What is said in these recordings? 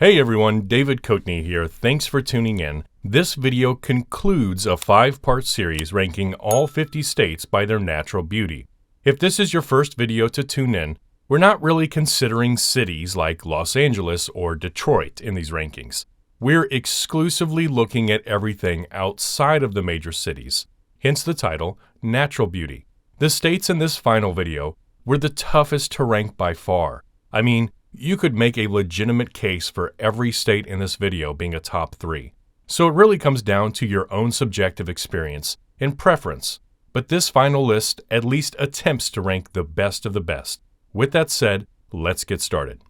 Hey everyone, David Coatney here. Thanks for tuning in. This video concludes a 5-part series ranking all 50 states by their natural beauty. If this is your first video to tune in, we're not really considering cities like Los Angeles or Detroit in these rankings. We're exclusively looking at everything outside of the major cities, hence the title, Natural Beauty. The states in this final video were the toughest to rank by far. I mean, you could make a legitimate case for every state in this video being a top 3. So it really comes down to your own subjective experience and preference, but this final list at least attempts to rank the best of the best. With that said, let's get started.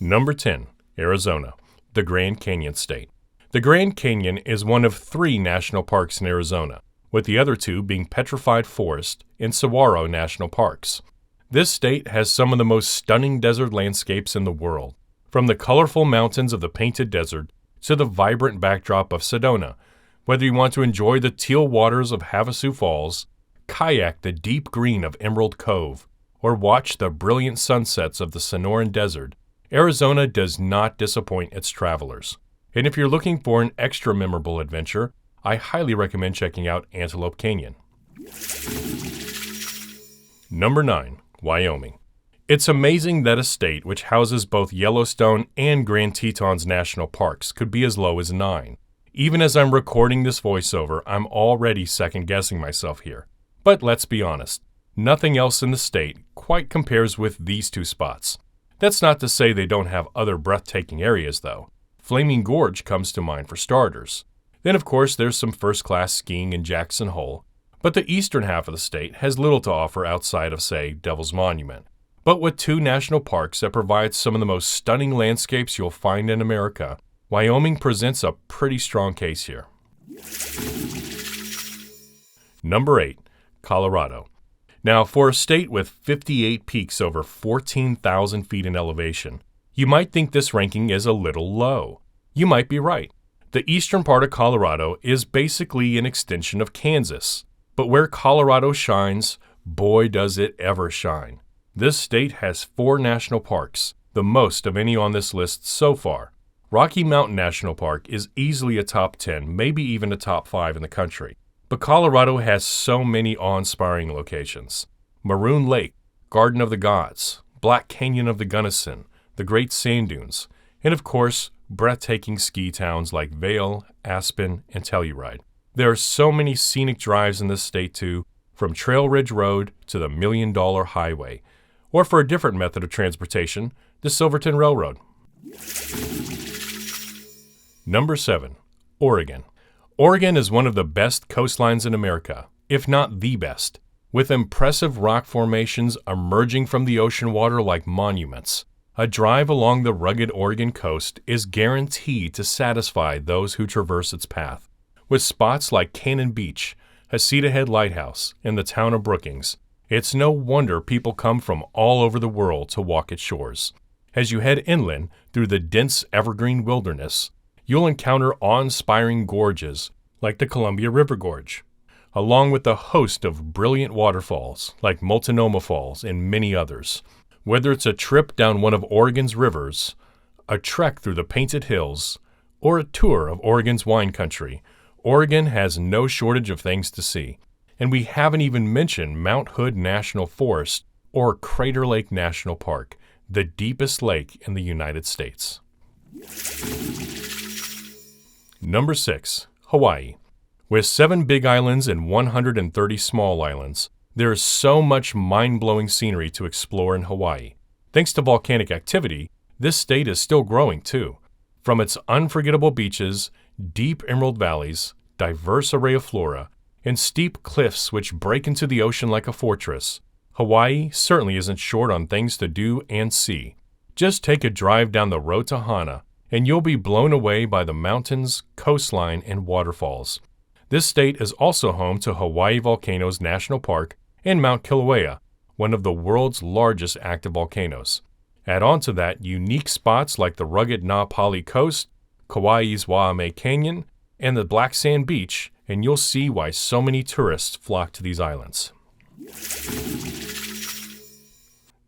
Number 10, Arizona, the Grand Canyon State. The Grand Canyon is one of 3 national parks in Arizona, with the other 2 being Petrified Forest and Saguaro National Parks. This state has some of the most stunning desert landscapes in the world, from the colorful mountains of the Painted Desert to the vibrant backdrop of Sedona. Whether you want to enjoy the teal waters of Havasu Falls, kayak the deep green of Emerald Cove, or watch the brilliant sunsets of the Sonoran Desert, Arizona does not disappoint its travelers. And if you're looking for an extra memorable adventure, I highly recommend checking out Antelope Canyon. Number 9. Wyoming. It's amazing that a state which houses both Yellowstone and Grand Tetons National Parks could be as low as 9. Even as I'm recording this voiceover, I'm already second-guessing myself here. But let's be honest, nothing else in the state quite compares with these 2 spots. That's not to say they don't have other breathtaking areas, though. Flaming Gorge comes to mind for starters. Then, of course, there's some first-class skiing in Jackson Hole, but the eastern half of the state has little to offer outside of, say, Devil's Monument. But with 2 national parks that provide some of the most stunning landscapes you'll find in America, Wyoming presents a pretty strong case here. Number 8. Colorado. Now, for a state with 58 peaks over 14,000 feet in elevation, you might think this ranking is a little low. You might be right. The eastern part of Colorado is basically an extension of Kansas. But where Colorado shines, boy does it ever shine. This state has 4 national parks, the most of any on this list so far. Rocky Mountain National Park is easily a top 10, maybe even a top 5 in the country. But Colorado has so many awe-inspiring locations. Maroon Lake, Garden of the Gods, Black Canyon of the Gunnison, the Great Sand Dunes, and of course, breathtaking ski towns like Vail, Aspen, and Telluride. There are so many scenic drives in this state too, from Trail Ridge Road to the $1 Million Highway, or for a different method of transportation, the Silverton Railroad. Number 7. Oregon. Oregon is one of the best coastlines in America, if not the best, with impressive rock formations emerging from the ocean water like monuments. A drive along the rugged Oregon coast is guaranteed to satisfy those who traverse its path. With spots like Cannon Beach, Hasita Head Lighthouse, and the town of Brookings, it's no wonder people come from all over the world to walk its shores. As you head inland through the dense evergreen wilderness, you'll encounter awe-inspiring gorges like the Columbia River Gorge, along with a host of brilliant waterfalls like Multnomah Falls and many others. Whether it's a trip down one of Oregon's rivers, a trek through the Painted Hills, or a tour of Oregon's wine country, Oregon has no shortage of things to see, and we haven't even mentioned Mount Hood National Forest or Crater Lake National Park, the deepest lake in the United States. Number 6. Hawaii. With 7 big islands and 130 small islands, there is so much mind-blowing scenery to explore in Hawaii. Thanks to volcanic activity, this state is still growing too. From its unforgettable beaches, deep emerald valleys, diverse array of flora, and steep cliffs which break into the ocean like a fortress, Hawaii certainly isn't short on things to do and see. Just take a drive down the road to Hana, and you'll be blown away by the mountains, coastline, and waterfalls. This state is also home to Hawaii Volcanoes National Park and Mount Kilauea, one of the world's largest active volcanoes. Add on to that unique spots like the rugged Na Pali Coast, Kauai's Waimea Canyon, and the Black Sand Beach, and you'll see why so many tourists flock to these islands.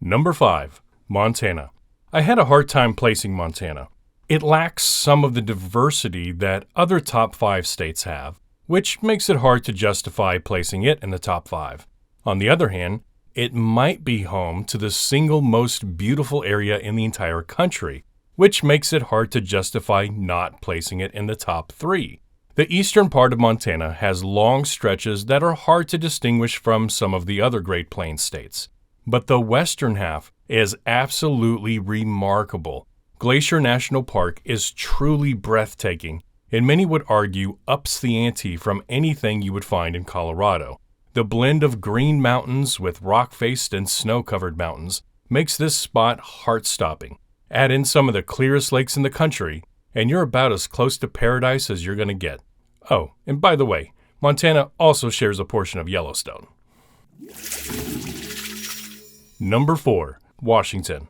Number 5. Montana. I had a hard time placing Montana. It lacks some of the diversity that other top 5 states have, which makes it hard to justify placing it in the top 5. On the other hand, it might be home to the single most beautiful area in the entire country, which makes it hard to justify not placing it in the top 3. The eastern part of Montana has long stretches that are hard to distinguish from some of the other Great Plains states. But the western half is absolutely remarkable. Glacier National Park is truly breathtaking, and many would argue ups the ante from anything you would find in Colorado. The blend of green mountains with rock-faced and snow-covered mountains makes this spot heart-stopping. Add in some of the clearest lakes in the country, and you're about as close to paradise as you're going to get. Oh, and by the way, Montana also shares a portion of Yellowstone. Number 4. Washington.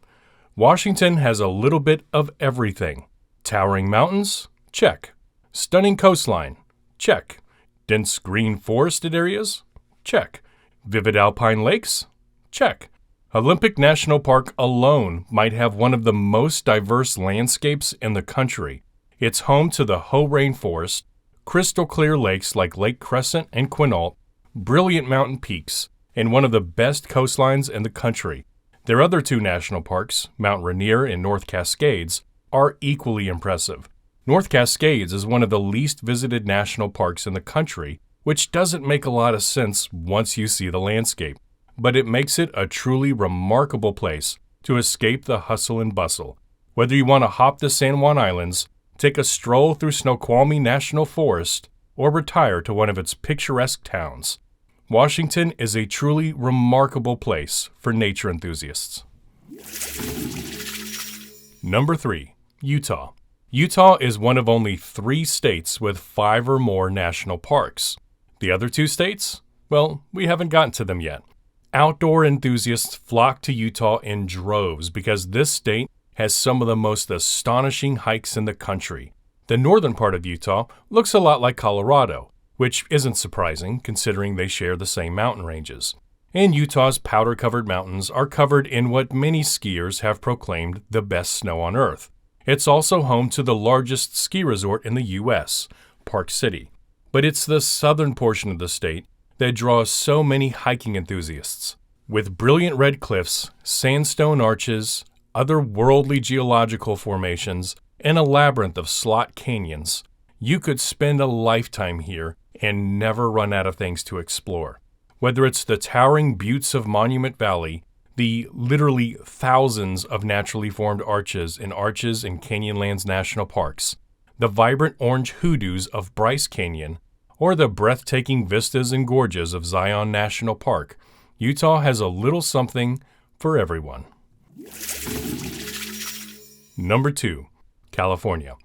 Washington has a little bit of everything. Towering mountains? Check. Stunning coastline? Check. Dense green forested areas? Check. Vivid alpine lakes? Check. Olympic National Park alone might have one of the most diverse landscapes in the country. It's home to the Hoh Rainforest, crystal clear lakes like Lake Crescent and Quinault, brilliant mountain peaks, and one of the best coastlines in the country. Their other 2 national parks, Mount Rainier and North Cascades, are equally impressive. North Cascades is one of the least visited national parks in the country, which doesn't make a lot of sense once you see the landscape. But it makes it a truly remarkable place to escape the hustle and bustle. Whether you want to hop the San Juan Islands, take a stroll through Snoqualmie National Forest, or retire to one of its picturesque towns, Washington is a truly remarkable place for nature enthusiasts. Number 3. Utah. Utah is one of only 3 states with 5 or more national parks. The other 2 states? Well, we haven't gotten to them yet. Outdoor enthusiasts flock to Utah in droves because this state has some of the most astonishing hikes in the country. The northern part of Utah looks a lot like Colorado, which isn't surprising considering they share the same mountain ranges. And Utah's powder-covered mountains are covered in what many skiers have proclaimed the best snow on Earth. It's also home to the largest ski resort in the U.S., Park City. But it's the southern portion of the state that draws so many hiking enthusiasts. With brilliant red cliffs, sandstone arches, otherworldly geological formations, and a labyrinth of slot canyons, you could spend a lifetime here and never run out of things to explore. Whether it's the towering buttes of Monument Valley, the literally thousands of naturally formed arches in Canyonlands National Parks, the vibrant orange hoodoos of Bryce Canyon, or the breathtaking vistas and gorges of Zion National Park, Utah has a little something for everyone. Number 2. California.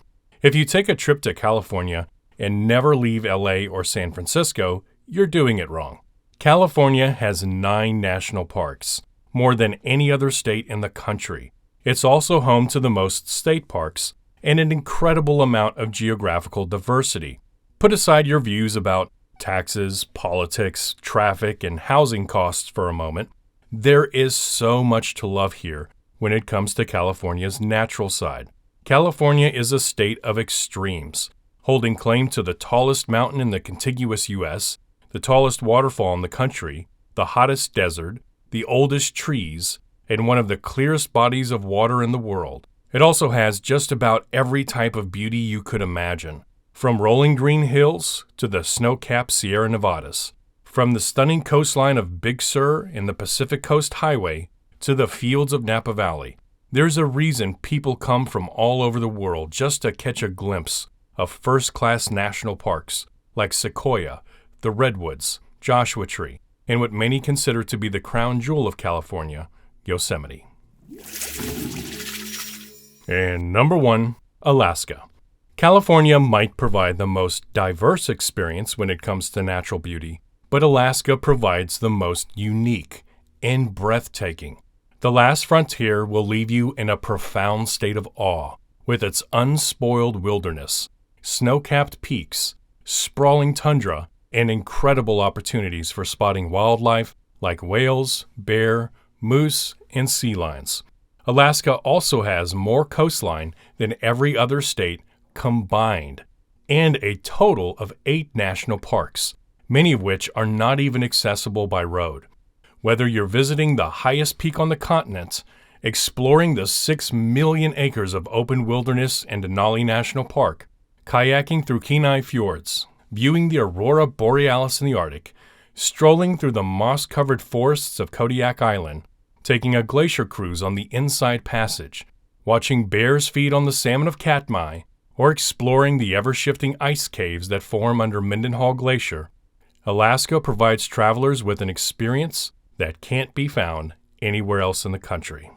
If you take a trip to California and never leave LA or San Francisco, you're doing it wrong. California has 9 national parks, more than any other state in the country. It's also home to the most state parks and an incredible amount of geographical diversity. Put aside your views about taxes, politics, traffic, and housing costs for a moment. There is so much to love here when it comes to California's natural side. California is a state of extremes, holding claim to the tallest mountain in the contiguous U.S., the tallest waterfall in the country, the hottest desert, the oldest trees, and one of the clearest bodies of water in the world. It also has just about every type of beauty you could imagine. From rolling green hills to the snow-capped Sierra Nevadas, from the stunning coastline of Big Sur and the Pacific Coast Highway to the fields of Napa Valley, there's a reason people come from all over the world just to catch a glimpse of first-class national parks like Sequoia, the Redwoods, Joshua Tree, and what many consider to be the crown jewel of California, Yosemite. And number 1, Alaska. California might provide the most diverse experience when it comes to natural beauty, but Alaska provides the most unique and breathtaking. The last frontier will leave you in a profound state of awe with its unspoiled wilderness, snow-capped peaks, sprawling tundra, and incredible opportunities for spotting wildlife like whales, bear, moose, and sea lions. Alaska also has more coastline than every other state combined, and a total of 8 national parks, many of which are not even accessible by road. Whether you're visiting the highest peak on the continent, exploring the 6 million acres of open wilderness in Denali National Park, kayaking through Kenai Fjords, viewing the aurora borealis in the Arctic, strolling through the moss-covered forests of Kodiak Island, taking a glacier cruise on the Inside Passage, watching bears feed on the salmon of Katmai, or exploring the ever-shifting ice caves that form under Mendenhall Glacier, Alaska provides travelers with an experience that can't be found anywhere else in the country.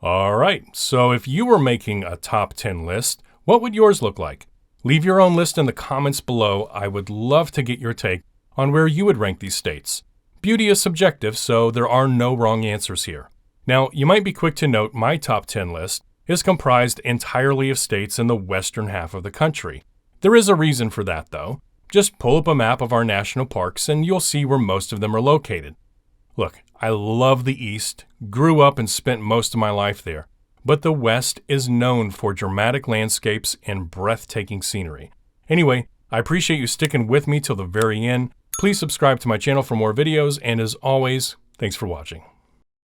All right, so if you were making a top 10 list, what would yours look like? Leave your own list in the comments below. I would love to get your take on where you would rank these states. Beauty is subjective, so there are no wrong answers here. Now, you might be quick to note my top 10 list is comprised entirely of states in the western half of the country. There is a reason for that, though. Just pull up a map of our national parks and you'll see where most of them are located. Look, I love the East, grew up and spent most of my life there, but the West is known for dramatic landscapes and breathtaking scenery. Anyway, I appreciate you sticking with me till the very end. Please subscribe to my channel for more videos, and as always, thanks for watching.